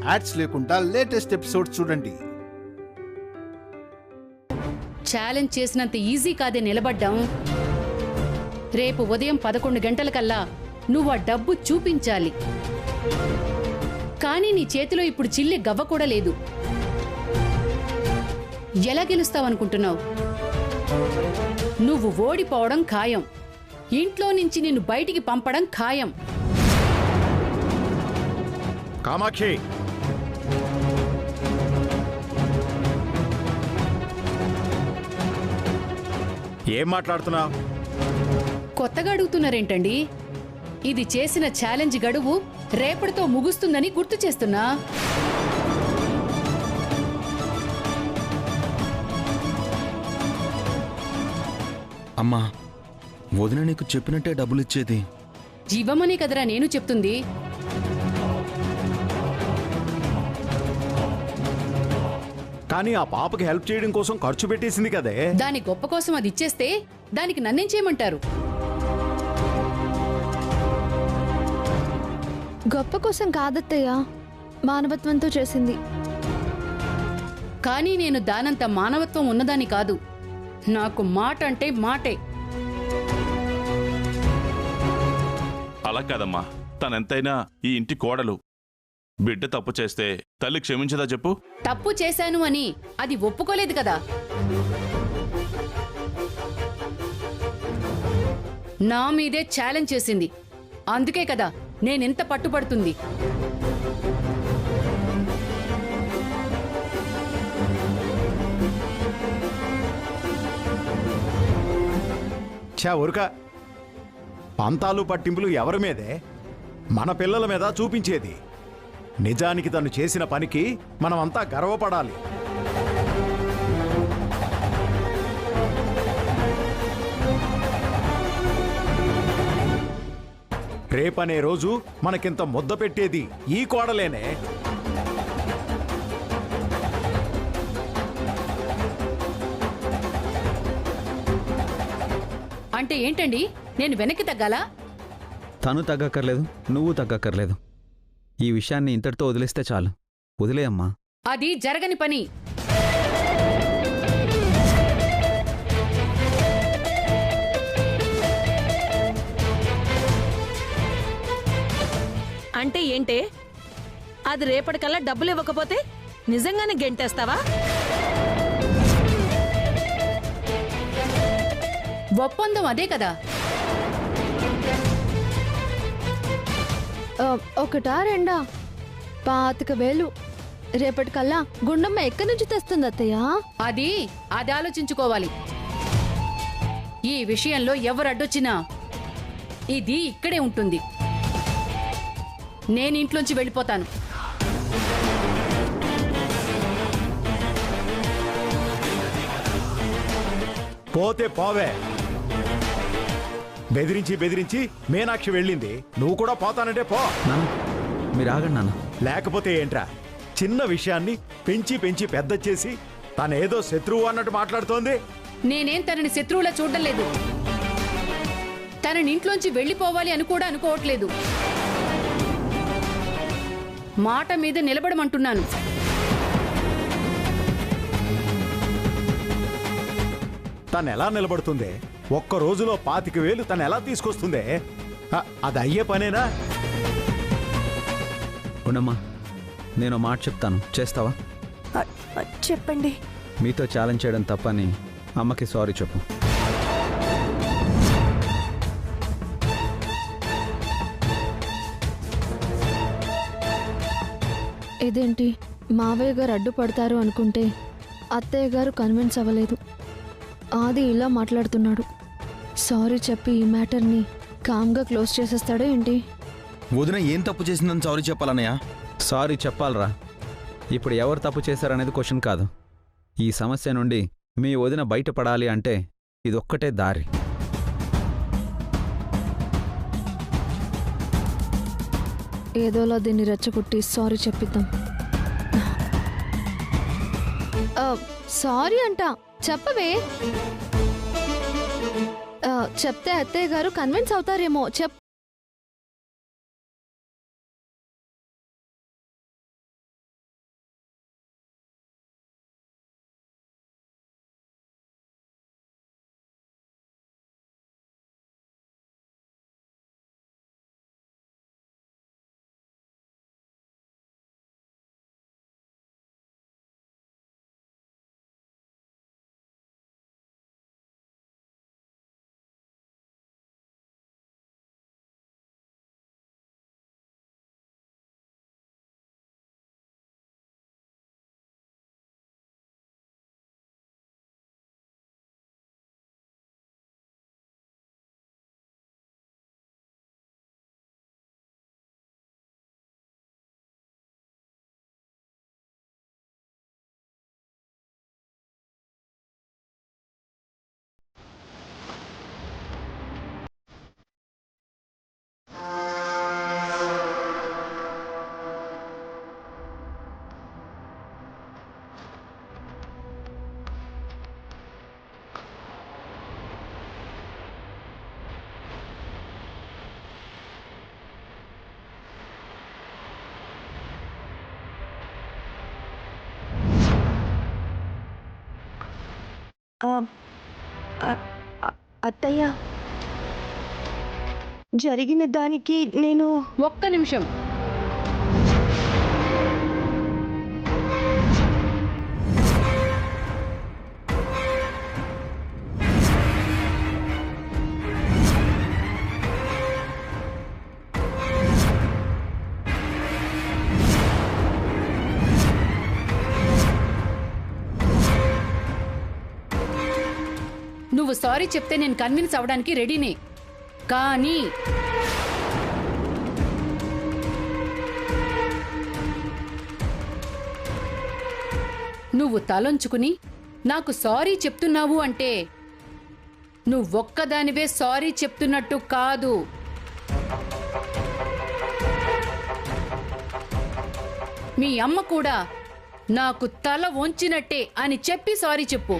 Ads లేకుండా latest episodes చూడండి. Challenge చేసినంత ఈజీ కాదే నిలబడ్డాం. రేపు ఉదయం 11 గంటలకల్లా నువ్వు ఆ డబ్బు చూపించాలి. కానీ నీ చేతిలో ఇప్పుడు చిల్లి గవ్వ కూడా లేదు. ఎలా గెలుస్తావనుకుంటున్నావు? నువ్వు ఓడిపోవడం ఖాయం. ఇంట్లో నుంచి నిన్ను బయటికి పంపడం ఖాయం. కామాక్షి, ఏం మాట్లాడుతున్నావు? కొత్తగా అడుగుతున్నారేంటండి? ఇది చేసిన ఛాలెంజ్ గడువు రేపటితో ముగుస్తుందని గుర్తు చేస్తున్నా. అమ్మా, వదిన నీకు చెప్పినట్టే డబ్బులు ఇచ్చేది. ఇవ్వమనే కదరా నేను చెప్తుంది. కానీ ఆ పాపకి హెల్ప్ చేయడం కోసం ఖర్చు పెట్టేసింది కదే. దాని గొప్ప కోసం అది ఇచ్చేస్తే దానికి నన్నేం చేయమంటారు? గొప్ప కోసం కాదత్తయ్య, మానవత్వంతో చేసింది. కానీ నేను దానంత మానవత్వం ఉన్నదాన్ని కాదు. నాకు మాట అంటే మాటే. అలా కాదమ్మా, తనెంతైనా ఈ ఇంటి కోడలు. బిడ్డ తప్పు చేస్తే తల్లి క్షమించదా చెప్పు? తప్పు చేశాను అని అది ఒప్పుకోలేదు కదా. నా మీదే ఛాలెంజ్ చేసింది. అందుకే కదా నేనెంత పట్టుబడుతుంది. ఛా ఊరుక. పంతాలు పట్టింపులు ఎవరి మీదే? మన పిల్లల మీద చూపించేది. నిజానికి తను చేసిన పనికి మనమంతా గర్వపడాలి. రేపనే రోజు మనకింత ముద్ద పెట్టేది ఈ కోడలేనే. అంటే ఏంటండి? నేను వెనక్కి తగ్గాలా? తను తగ్గక్కర్లేదు, నువ్వు తగ్గక్కర్లేదు. ఈ విషయాన్ని ఇంతటితో వదిలేస్తే చాలు. వదిలేయమ్మా. అది జరగని పని. అంటే ఏంటే? అది రేపటికల్లా డబ్బులు ఇవ్వకపోతే నిజంగానే గెంటేస్తావా? ఒప్పందం అదే కదా. ఒకటా రెండా? 25,000 రేపటికల్లా గుండమ్మ ఎక్కడి నుంచి తెస్తుంది అత్తయ్య? అది ఆలోచించుకోవాలి. ఈ విషయంలో ఎవరు అడ్డొచ్చినా ఇది ఇక్కడే ఉంటుంది. నేను ఇంట్లోంచి వెళ్ళిపోతాను. పోతే పోవే. బెదిరించి బెదిరించి మీనాక్షి వెళ్ళింది. నువ్వు కూడా పోతానంటే పో. నాన్న, మీరు ఆగండి నాన్న. లేకపోతే ఏంట్రా? చిన్న విషయాన్ని పెంచి పెంచి పెద్ద చేసి తనేదో శత్రువు అన్నట్టు మాట్లాడుతోంది. నేనేం తనని శత్రువులా చూడడం లేదు. తనని ఇంట్లోంచి వెళ్ళిపోవాలి అని కూడా అనుకోవట్లేదు. మాట మీద నిలబడమంటున్నాను. తను ఎలా నిలబడుతుంది? ఒక్క రోజులో 25,000 తను ఎలా తీసుకొస్తుంది? అది అయ్యే పనేనా? ఉండమ్మా, నేను మాట చెప్తాను, చేస్తావా? చెప్పండి. మీతో ఛాలెంజ్ చేయడం తప్పని అమ్మకి సారీ చెప్పు. ఇదేంటి, మావయ్య గారు అడ్డుపడతారు అనుకుంటే అత్తయ్య గారు కన్విన్స్ అవ్వలేదు. ఆది ఇలా మాట్లాడుతున్నాడు. సారీ చెప్పి ఈ మ్యాటర్ని కామ్గా క్లోజ్ చేసేస్తాడో ఏంటి? వదిన ఏం తప్పు చేసిందని సారీ చెప్పాలన్నయ్య? సారీ చెప్పాలరా. ఇప్పుడు ఎవరు తప్పు చేశారనేది క్వశ్చన్ కాదు. ఈ సమస్య నుండి మీ వదిన బయటపడాలి అంటే ఇదొక్కటే దారి. ఏదోలా దీన్ని రెచ్చగొట్టి సారీ చెప్పిద్దాం. సారీ అంట, చెప్పవే. చెప్తే అత్తయ్య గారు కన్విన్స్ అవుతారేమో. చెప్పు. అత్తయ్య, జరిగిన దానికి నేను ఒక్క నిమిషం. నువ్వు సారీ చెప్తే నేను కన్విన్స్ అవడానికి రెడీనే, కానీ నువ్వు తలొంచుకుని నాకు సారీ చెప్తున్నావు అంటే నువ్వొక్కదానివే సారీ చెప్తున్నట్టు కాదు. మీ అమ్మ కూడా నాకు తల వంచినట్టే అని చెప్పి సారీ చెప్పు.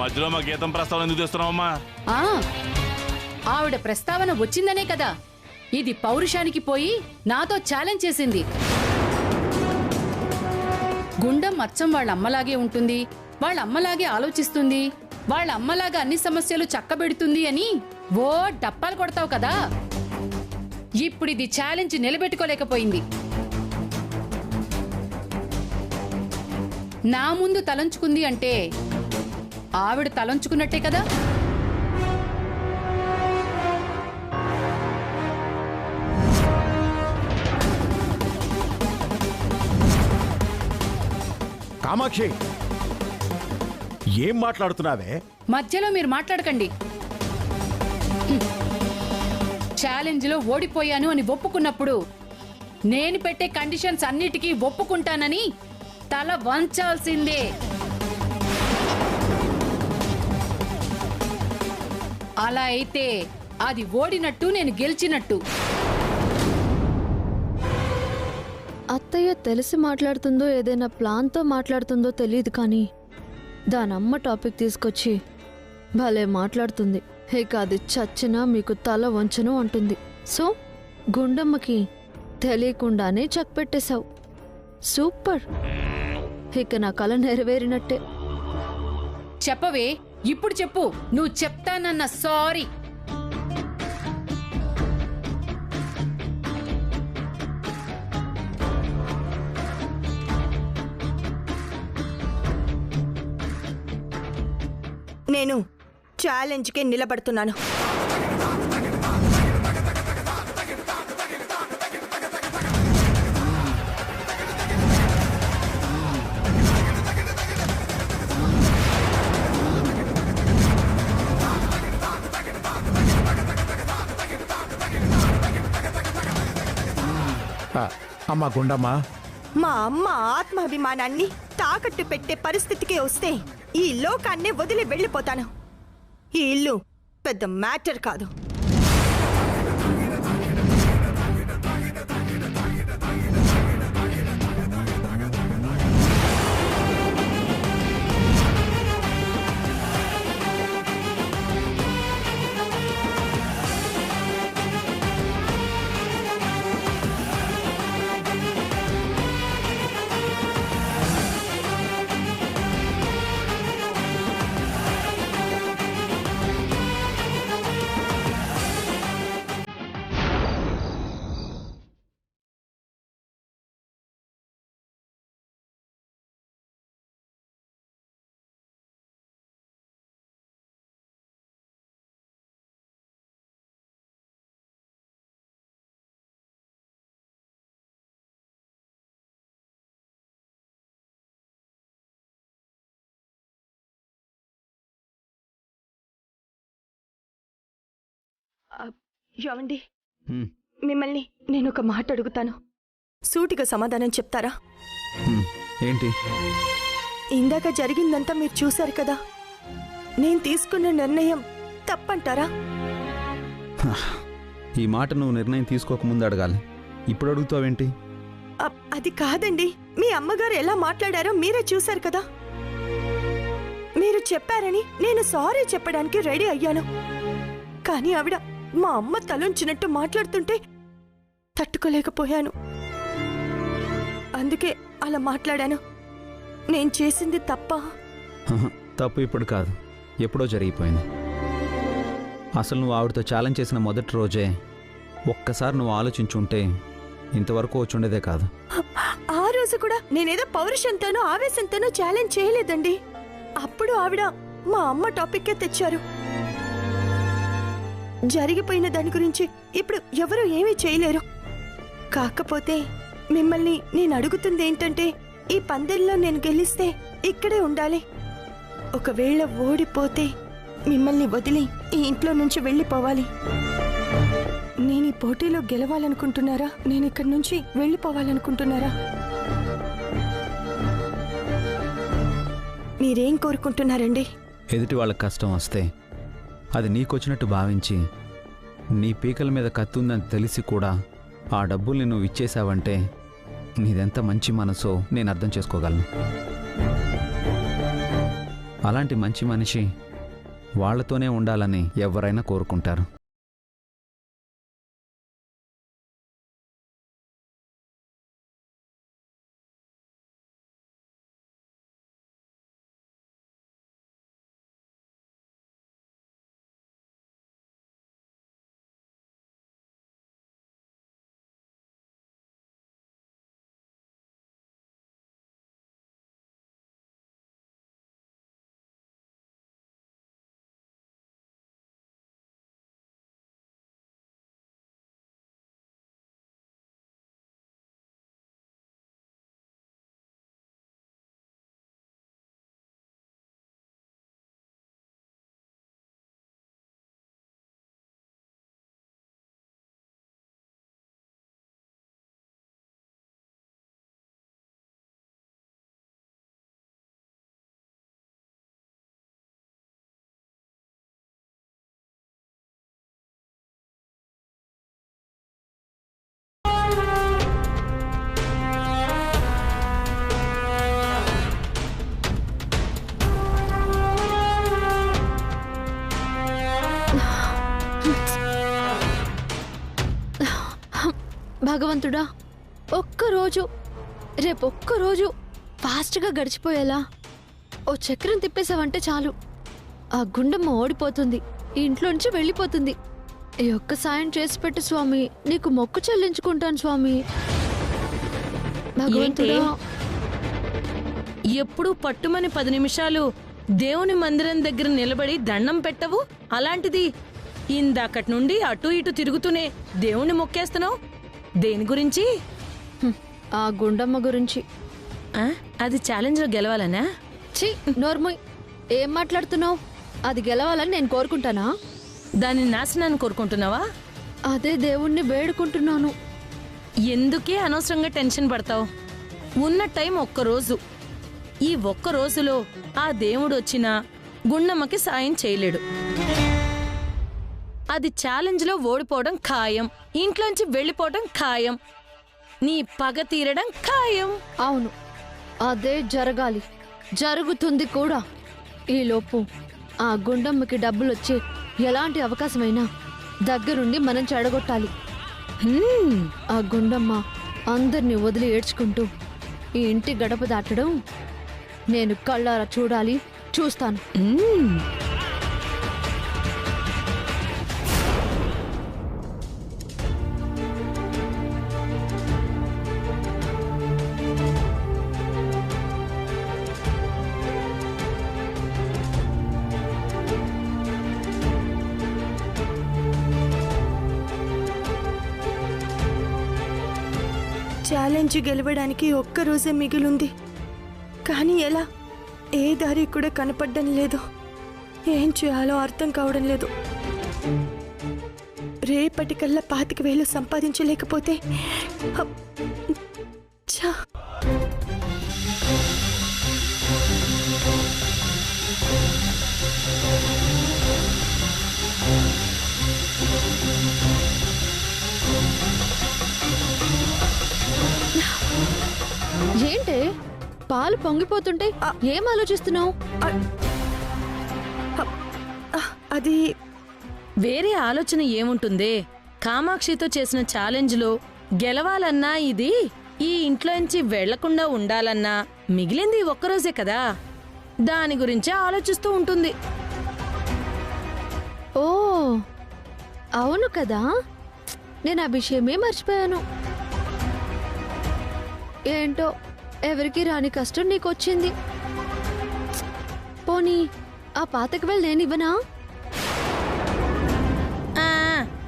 మధ్యలో మా గీతం ప్రస్తావన ఎందుకు తెస్తున్నావమ్మా? ఆవిడ ప్రస్తావన వచ్చిందనే కదా ఇది పౌరుషానికి పోయి నాతో ఛాలెంజ్ చేసింది. గుండం అచ్చం వాళ్ళ అమ్మలాగే ఉంటుంది, వాళ్ళ అమ్మలాగే ఆలోచిస్తుంది, వాళ్ళ అమ్మలాగా అన్ని సమస్యలు చక్కబెడుతుంది అని ఓ డప్పాలు కొడతావు కదా. ఇప్పుడు ఇది ఛాలెంజ్ నిలబెట్టుకోలేకపోయింది. నా ముందు తలంచుకుంది అంటే ఆవిడ తలంచుకున్నట్టే కదా. కామాక్షి, ఏం మాట్లాడుతున్నావే? మధ్యలో మీరు మాట్లాడకండి. ఛాలెంజ్ లో ఓడిపోయాను అని ఒప్పుకున్నప్పుడు నేను పెట్టే కండిషన్స్ అన్నిటికీ ఒప్పుకుంటానని తల వంచాల్సిందే. అలా అయితే అది ఓడినట్టు, నేను గెలిచినట్టు. అత్తయ్య తెలిసి మాట్లాడుతుందో ఏదైనా ప్లాన్తో మాట్లాడుతుందో తెలియదు, కానీ దానమ్మ టాపిక్ తీసుకొచ్చి భలే మాట్లాడుతుంది. ఇక అది చచ్చినా మీకు తల వంచను అంటుంది. సో గుండమ్మకి తెలియకుండానే చెక్ పెట్టేశావు. సూపర్, ఇక నా కల నెరవేరినట్టే. చెప్పవే, ఇప్పుడు చెప్పు, నువ్వు చెప్తానన్న సారీ. నేను ఛాలెంజ్కి నిలబడుతున్నాను. అమ్మా గుండమ్మా, మా అమ్మ ఆత్మాభిమానాన్ని తాకట్టు పెట్టే పరిస్థితికి వస్తే ఈ లోకాన్నే వదిలి వెళ్ళిపోతాను. ఈ ఇల్లు పెద్ద మ్యాటర్ కాదు. ఏమండి, మిమ్మల్ని నేను ఒక మాట అడుగుతాను, సూటిగా సమాధానం చెప్తారా? ఏంటి? ఇందాక జరిగిందంతా మీరు చూశారు కదా, నేను తీసుకున్న నిర్ణయం తప్పంటారా? ఈ మాట నువ్వు నిర్ణయం తీసుకోకముందు అడగాలి, ఇప్పుడు అడుగుతావేంటి? అది కాదండి, మీ అమ్మగారు ఎలా మాట్లాడారో మీరే చూశారు కదా. మీరు చెప్పారని నేను సారీ చెప్పడానికి రెడీ అయ్యాను. కానీ ఆవిడ మా అమ్మ తలుంచినట్టు మాట్లాడుతుంటే తట్టుకోలేకపోయాను. అందుకే అలా మాట్లాడాను. నేను చేసింది తప్ప? తప్పు ఇప్పుడు కాదు, ఎప్పుడో జరిగిపోయింది. అసలు నువ్వు ఆవిడతో ఛాలెంజ్ చేసిన మొదటి రోజే ఒక్కసారి నువ్వు ఆలోచించుంటే ఇంతవరకు వచ్చుండేదే కాదు. ఆ రోజు కూడా నేనేదో పౌరుషంతోనో ఆవేశంతోనో ఛాలెంజ్ చేయలేదండి. అప్పుడు ఆవిడ మా అమ్మ టాపిక్కే తెచ్చారు. జరిగిపోయిన దాని గురించి ఇప్పుడు ఎవరూ ఏమీ చేయలేరు. కాకపోతే మిమ్మల్ని నేను అడుగుతుంది ఏంటంటే, ఈ పందెంలో నేను గెలిస్తే ఇక్కడే ఉండాలి. ఒకవేళ ఓడిపోతే మిమ్మల్ని వదిలి ఈ ఇంట్లో నుంచి వెళ్ళిపోవాలి. నేను ఈ పోటీలో గెలవాలనుకుంటున్నారా, నేను ఇక్కడి నుంచి వెళ్ళిపోవాలనుకుంటున్నారా? మీరేం కోరుకుంటున్నారండి? ఎదుటి వాళ్ళకి కష్టం వస్తే అది నీకొచ్చినట్టు భావించి నీ పీకల మీద కత్తుందని తెలిసి కూడా ఆ డబ్బుల్ని నువ్వు ఇచ్చేశావంటే నీదెంత మంచి మనసో నేను అర్థం చేసుకోగలను. అలాంటి మంచి మనిషి వాళ్లతోనే ఉండాలని ఎవరైనా కోరుకుంటారు. భగవంతుడా, ఒక్కరోజు రేపొక్కరోజు ఫాస్ట్గా గడిచిపోయేలా ఓ చక్రం తిప్పేసావంటే చాలు. ఆ గుండమ్మ ఓడిపోతుంది, ఈ ఇంట్లోంచి వెళ్ళిపోతుంది. ఈ ఒక్క సాయం చేసి పెట్టు స్వామి, నీకు మొక్కు చెల్లించుకుంటాను స్వామి. భగవంతుడా, ఎప్పుడు పట్టుమని 10 నిమిషాలు దేవుని మందిరం దగ్గర నిలబడి దండం పెట్టవు? అలాంటిది ఇందాకటి నుండి అటు ఇటు తిరుగుతూనే దేవుణ్ణి మొక్కేస్తున్నావు. దేని గురించి? ఆ గుండమ్మ గురించి. అది ఛాలెంజ్లో గెలవాలనా? ఛీ, నోర్మోయ్, ఏం మాట్లాడుతున్నావు? అది గెలవాలని నేను కోరుకుంటానా? దాని నాశనాన్ని కోరుకుంటున్నావా? అదే దేవుణ్ణి వేడుకుంటున్నాను. ఎందుకే అనవసరంగా టెన్షన్ పడతావు? ఉన్న టైం ఒక్కరోజు. ఈ ఒక్క రోజులో ఆ దేవుడు వచ్చినా గుండమ్మకి సాయం చేయలేడు. అది ఛాలెంజ్లో ఓడిపోవడం ఖాయం, ఇంట్లోంచి వెళ్ళిపోవడం ఖాయం, నీ పగ తీరడం ఖాయం. అవును, అదే జరగాలి, జరుగుతుంది కూడా. ఈలోపు ఆ గుండమ్మకి డబ్బులొచ్చి ఎలాంటి అవకాశమైనా దగ్గరుండి మనం చెడగొట్టాలి. ఆ గుండమ్మ అందరినీ వదిలి ఏడ్చుకుంటూ ఈ ఇంటి గడప దాటడం నేను కళ్ళారా చూడాలి, చూస్తాను. ఛాలెంజ్ గెలవడానికి ఒక్కరోజే మిగిలింది. కానీ ఎలా? ఏ దారి కూడా కనపడడం లేదు. ఏం చేయాలో అర్థం కావడం లేదు. రేపటికల్లా 25,000 సంపాదించలేకపోతే ఛా! పాలు పొంగిపోతుంటే ఏం ఆలోచిస్తున్నావు? అది వేరే ఆలోచన ఏముంటుందే? కామాక్షితో చేసిన ఛాలెంజ్లో గెలవాలన్నా, ఇది ఈ ఇంట్లోంచి వెళ్లకుండా ఉండాలన్నా మిగిలింది ఒక్కరోజే కదా, దాని గురించే ఆలోచిస్తూ ఉంటుంది. ఓ అవును కదా, నేను ఆ విషయమే మర్చిపోయాను. ఏంటో ఎవరికి రాని కష్టం నీకొచ్చింది. పోనీ ఆ పాతకి వెళ్ళి నేనివ్వనా?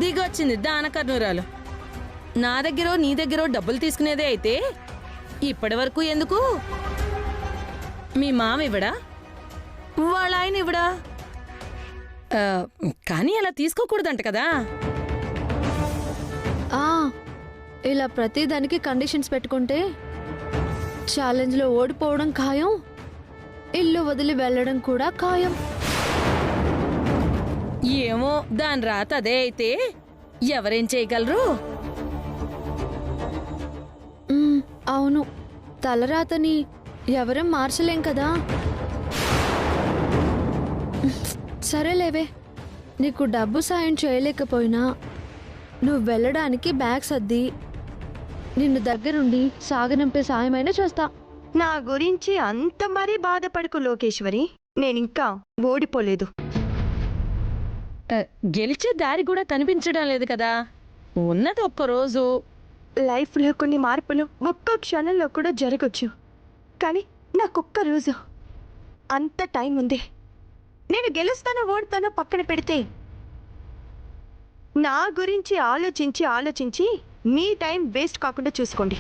దిగొచ్చింది దానకర్నూరాలు. నా దగ్గర నీ దగ్గర డబ్బులు తీసుకునేదే అయితే ఇప్పటి వరకు ఎందుకు? మీ మామ ఇవ్వడా? వాళ్ళ ఆయన ఇవ్వడా? కానీ అలా తీసుకోకూడదంట కదా. ఇలా ప్రతిదానికి కండిషన్స్ పెట్టుకుంటే ఛాలెంజ్లో ఓడిపోవడం ఖాయం, ఇల్లు వదిలి వెళ్ళడం కూడా ఖాయం. ఏమో, దాని రాత అదే అయితే ఎవరేం చేయగలరు? అవును, తలరాతని ఎవరేం మార్చలేం కదా. సరేలేవే, నీకు డబ్బు సాయం చేయలేకపోయినా నువ్వు వెళ్ళడానికి బ్యాగ్ సర్ది నిన్ను దగ్గరుండి సాగనంపే సాయమైనా చేస్తా. నా గురించి అంత మరీ బాధపడకు లోకేశ్వరి, నేనింకా ఓడిపోలేదు. గెలిచే దారి కూడా కనిపించడం లేదు కదా, ఉన్నది ఒక్కరోజు. లైఫ్లో కొన్ని మార్పులు ఒక్క క్షణంలో కూడా జరగచ్చు, కానీ నాకొక్క రోజు అంత టైం ఉంది. నేను గెలుస్తానో ఓడతానో పక్కన పెడితే, నా గురించి ఆలోచించి మీ టైం వేస్ట్ కాకుండా చూసుకోండి.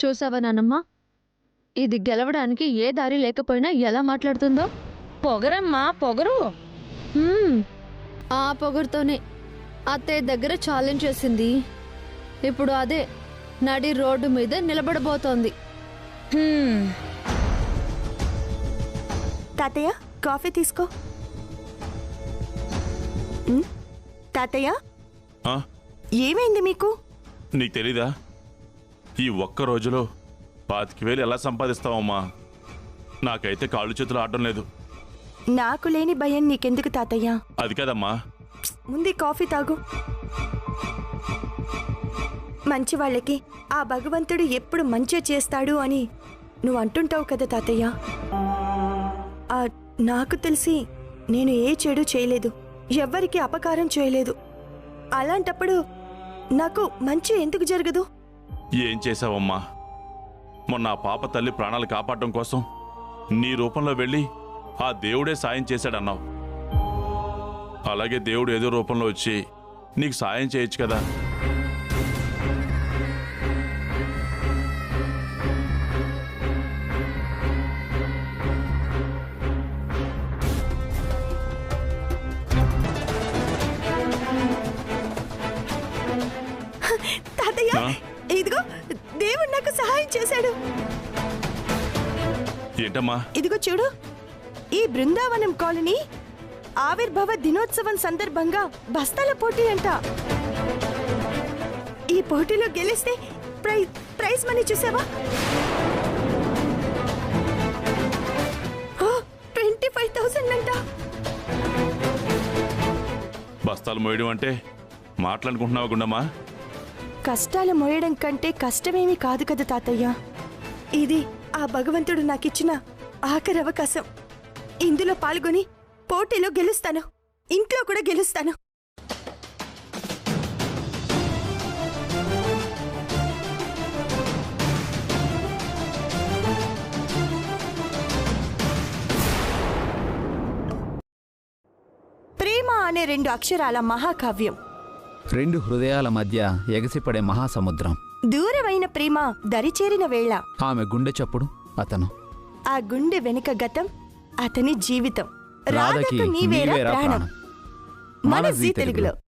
చూసావా నానమ్మ, ఇది గెలవడానికి ఏ దారి లేకపోయినా ఎలా మాట్లాడుతుందో. పొగరమ్మా పొగరు. ఆ పొగరుతోనే అత్తయ్య దగ్గర ఛాలెంజ్ చేసింది. ఇప్పుడు అదే నడి రోడ్డు మీద నిలబడబోతోంది. తాతయ్య కాఫీ తీసుకో. తాతయ్య ఏమైంది మీకు? నీకు తెలీదా? ఈ ఒక్క రోజులో 25,000 ఎలా సంపాదిస్తావమ్మా? నాకైతే కాళ్ళు చేతులు ఆడడం లేదు. నాకు లేని భయం నీకెందుకు తాతయ్య? అది కదమ్మా, ముందు కాఫీ తాగు. మంచి వాళ్ళకి ఆ భగవంతుడు ఎప్పుడు మంచి చేస్తాడు అని నువ్వు అంటుంటావు కదా తాతయ్య. నాకు తెలిసి నేను ఏ చెడు చేయలేదు, ఎవ్వరికి అపకారం చేయలేదు. అలాంటప్పుడు నాకు మంచి ఎందుకు జరగదు? ఏం చేశావమ్మా? మొన్న ఆ పాప తల్లి ప్రాణాలు కాపాడడం కోసం నీ రూపంలో వెళ్ళి ఆ దేవుడే సాయం చేశాడన్నావు. అలాగే దేవుడు ఏదో రూపంలో వచ్చి నీకు సాయం చేయొచ్చు కదా. తాతయ్య, ఇదిగో దేవుడు నాకు సహాయం చేశాడు. ఏంటమ్మా? ఇదిగో చూడు, ఈ బృందావనం కాలనీ ఆవిర్భావ దినోత్సవం సందర్భంగా బస్తాల పోటీ అంట. ఈ పోటీలో గెలిస్తే ప్రైజ్ మనీ చూసావా? 25,000 అంట. బస్తాలు మోయడం అంటే మాట్లాడుకుంటున్నావా గుండమ్మా? కష్టాలు మోయడం కంటే కష్టమేమీ కాదు కదా తాతయ్య. ఇది ఆ భగవంతుడు నాకిచ్చిన ఆఖరి అవకాశం. ఇందులో పాల్గొని పోటీలో గెలుస్తాను, ఇంట్లో కూడా గెలుస్తాను. ప్రేమ అనే 2 అక్షరాల మహాకావ్యం, 2 హృదయాల మధ్య ఎగసిపడే మహాసముద్రం. దూరమైన ప్రేమ దరిచేరిన వేళ ఆమె గుండె చప్పుడు అతను, ఆ గుండె వెనుక గతం అతని జీవితం. రాధకి నీవేరా ప్రాణం. మన జీ తెలుగులో.